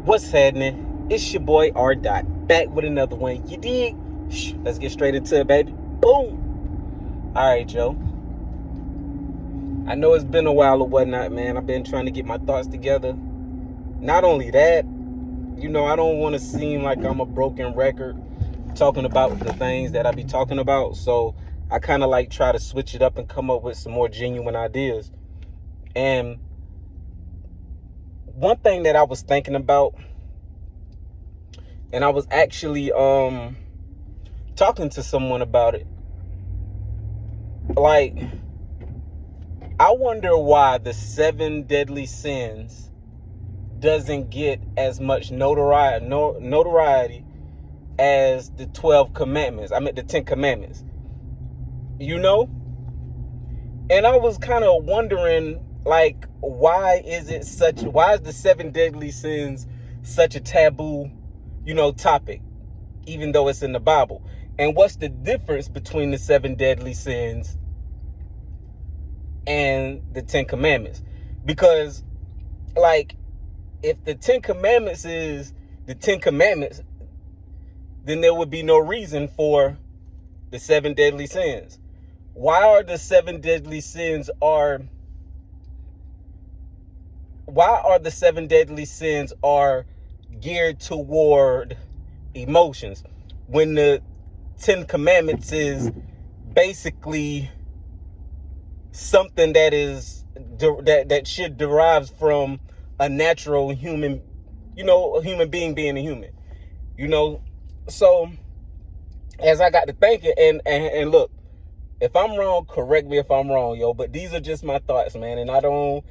What's happening? It's your boy R. Dot back with another one. You dig? Let's get straight into it, baby. Boom. All right, Joe. I know it's been a while or whatnot, man. I've been trying to get my thoughts together. Not only that, I don't want to seem like I'm a broken record talking about the things that I be talking about. So I kind of like try to switch it up and come up with some more genuine ideas. And one thing that I was thinking about, and I was actually talking to someone about it. Like, I wonder why the 7 deadly sins doesn't get as much notoriety as the 12 commandments. I mean, the 10 commandments. And I was kind of wondering, like, why is the 7 deadly sins such a taboo, topic, even though it's in the Bible? And what's the difference between the 7 deadly sins and the 10 commandments? Because, like, if the 10 commandments is the 10 commandments, then there would be no reason for the 7 deadly sins. Why are the 7 deadly sins geared toward emotions, when the 10 commandments is basically something that should derive from a natural human, a human being being a human, So as I got to thinking, and look, if I'm wrong, correct me if I'm wrong, yo. But these are just my thoughts, man. And I don't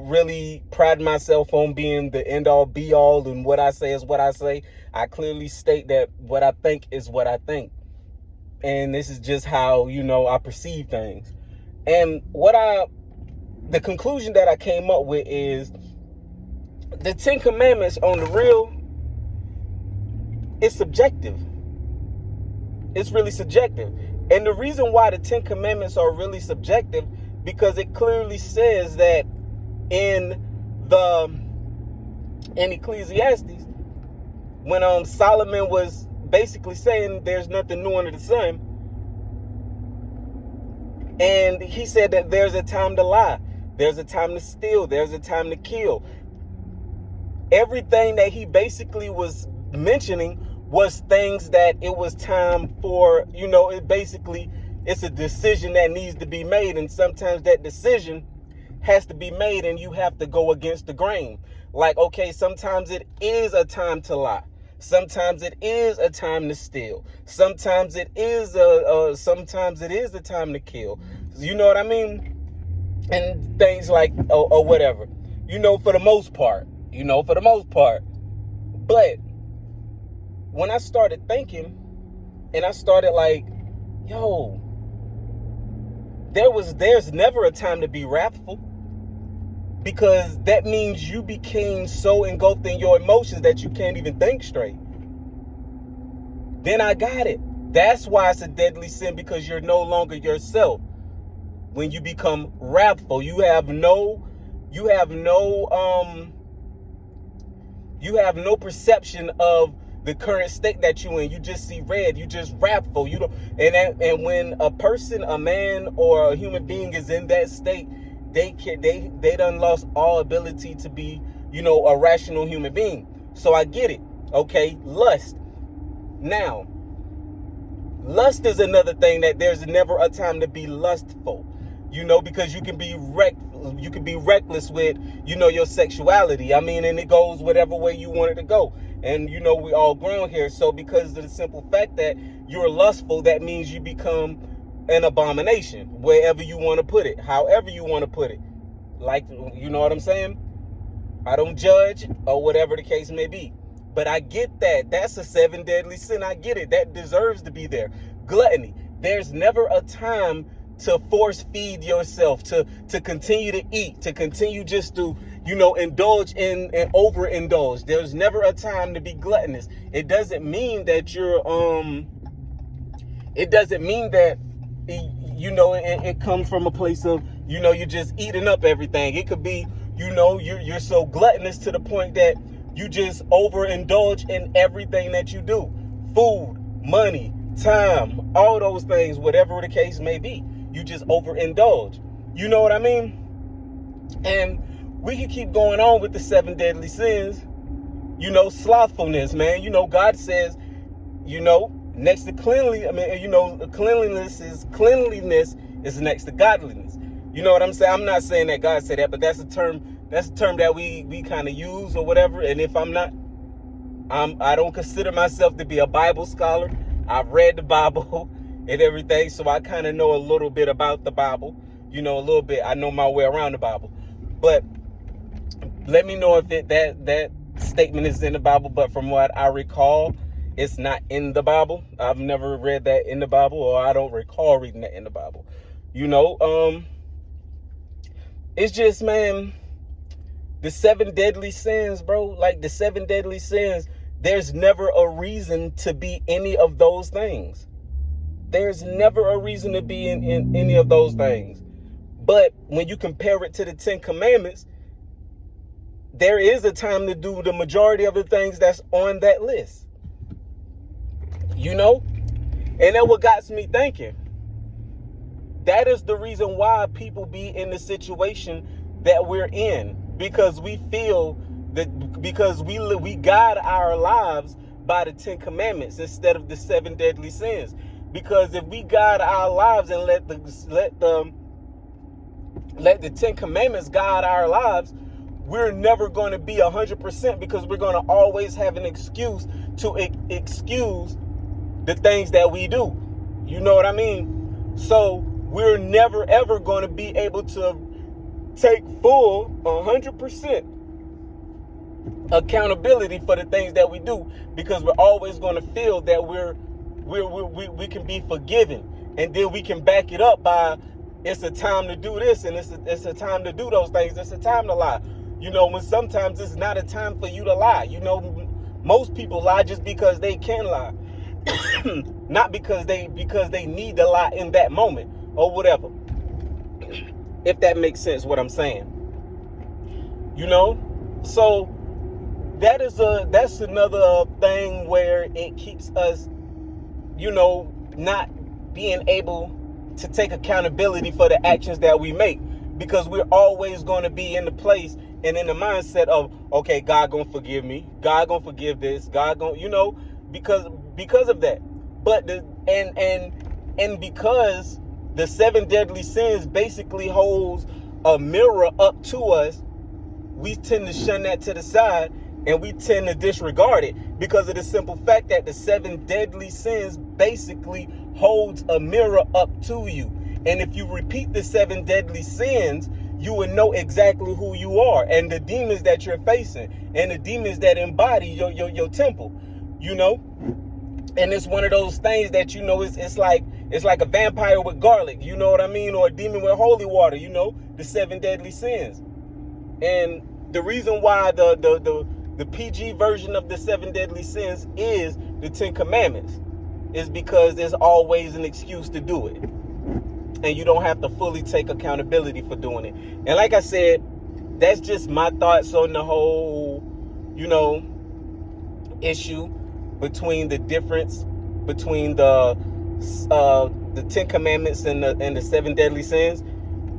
really pride myself on being the end all be all, and what I say is what I say. I clearly state that what I think is what I think. And this is just how, I perceive things. And the conclusion that I came up with is the 10 commandments on the real, it's subjective. It's really subjective. And the reason why the 10 commandments are really subjective, because it clearly says that in Ecclesiastes, when Solomon was basically saying there's nothing new under the sun, and he said that there's a time to lie, there's a time to steal, there's a time to kill. Everything that he basically was mentioning was things that it was time for, it's a decision that needs to be made. And sometimes that decision has to be made and you have to go against the grain. Like, okay, sometimes it is a time to lie. Sometimes it is a time to steal. Sometimes it is a time to kill. You know what I mean? And things like, or whatever, for the most part. But when I started thinking, and I started like, yo, there's never a time to be wrathful, because that means you became so engulfed in your emotions that you can't even think straight. Then I got it. That's why it's a deadly sin, because you're no longer yourself. When you become wrathful, you have no perception of the current state that you're in. You just see red. You just wrathful. And when a person, a man, or a human being is in that state, they done lost all ability to be, a rational human being. So I get it. Okay, lust. Now, lust is another thing, that there's never a time to be lustful. Because you can be reckless with, your sexuality. I mean, and it goes whatever way you want it to go. And, we all grown here. So because of the simple fact that you're lustful, that means you become an abomination, wherever you want to put it, however you want to put it. Like, you know what I'm saying? I don't judge, or whatever the case may be. But I get that. That's a 7 deadly sin. I get it. That deserves to be there. Gluttony. There's never a time to force feed yourself, to continue to eat, to continue just to, indulge in and overindulge. There's never a time to be gluttonous. It doesn't mean that it comes from a place of, you're just eating up everything. It could be, You know, you're so gluttonous to the point that you just overindulge in everything that you do. Food, money, time, all those things, whatever the case may be. You just overindulge. You know what I mean? And we can keep going on with the 7 deadly sins. You know, slothfulness, man. You know, God says, you know, next to cleanliness, cleanliness is next to godliness. You know what I'm saying? I'm not saying that God said that, but that's a term that we kind of use or whatever. And if I'm not, I don't consider myself to be a Bible scholar. I've read the Bible and everything, so I kind of know a little bit about the Bible. You know, a little bit. I know my way around the Bible. But let me know if that statement is in the Bible. But from what I recall, it's not in the Bible. I've never read that in the Bible, or I don't recall reading that in the Bible. You know, it's just, man, the 7 deadly sins, bro. Like the 7 deadly sins, there's never a reason to be any of those things. There's never a reason to be in any of those things. But when you compare it to the 10 Commandments, there is a time to do the majority of the things that's on that list. You know? And that's what got me thinking. That is the reason why people be in the situation that we're in. Because we feel that because we guide our lives by the 10 Commandments instead of the 7 deadly sins. Because if we guide our lives and let the 10 Commandments guide our lives, we're never going to be 100% because we're going to always have an excuse to excuse the things that we do. You know what I mean? So we're never ever going to be able to take full 100% accountability for the things that we do, because we're always going to feel that we can be forgiven, and then we can back it up by it's a time to do this and it's a time to do those things. It's a time to lie. You know, when sometimes it's not a time for you to lie. You know, most people lie just because they can lie, not because they need to lie in that moment or whatever. If that makes sense, what I'm saying. You know, so that's another thing where it keeps us, you know, not being able to take accountability for the actions that we make, because we're always going to be in the place and in the mindset of, okay, God gonna forgive me, God gonna forgive this, God gonna, you know, because of that. But because the 7 deadly sins basically holds a mirror up to us, we tend to shun that to the side and we tend to disregard it, because of the simple fact that the 7 deadly sins basically holds a mirror up to you. And if you repeat the 7 deadly sins, you will know exactly who you are and the demons that you're facing and the demons that embody your temple, you know. And it's one of those things that, you know, it's like a vampire with garlic, you know what I mean, or a demon with holy water, you know, the 7 deadly sins. And the reason why the PG version of the 7 deadly sins is the 10 Commandments is because there's always an excuse to do it. And you don't have to fully take accountability for doing it. And like I said, that's just my thoughts on the whole, you know, issue between the difference between the 10 Commandments and the 7 deadly sins.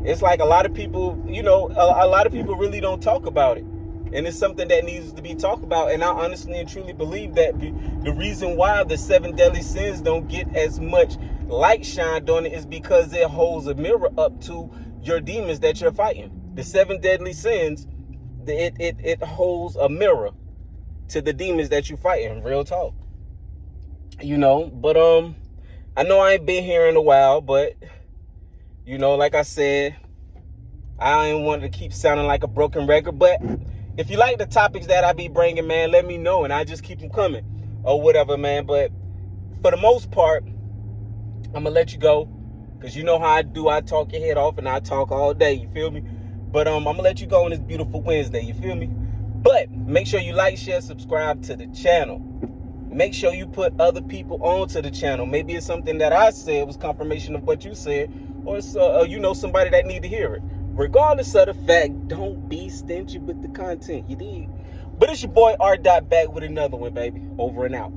It's like a lot of people, you know, a lot of people really don't talk about it. And it's something that needs to be talked about. And I honestly and truly believe that the reason why the 7 deadly sins don't get as much light shined on it is because it holds a mirror up to your demons that you're fighting. The 7 deadly sins, it holds a mirror to the demons that you're fighting. Real talk. You know, but I know I ain't been here in a while, but you know, like I said, I ain't want to keep sounding like a broken record. But if you like the topics that I be bringing, man, let me know and I just keep them coming or whatever, man. But for the most part, I'm gonna let you go, because you know how I do. I talk your head off and I talk all day, you feel me? But I'm gonna let you go on this beautiful Wednesday, you feel me? But make sure you like, share, subscribe to the channel. Make sure you put other people onto the channel. Maybe it's something that I said was confirmation of what you said, or it's you know, somebody that need to hear it. regardless of the fact, don't be stingy with the content. You dig? But it's your boy R. Dot back with another one, baby. Over and out.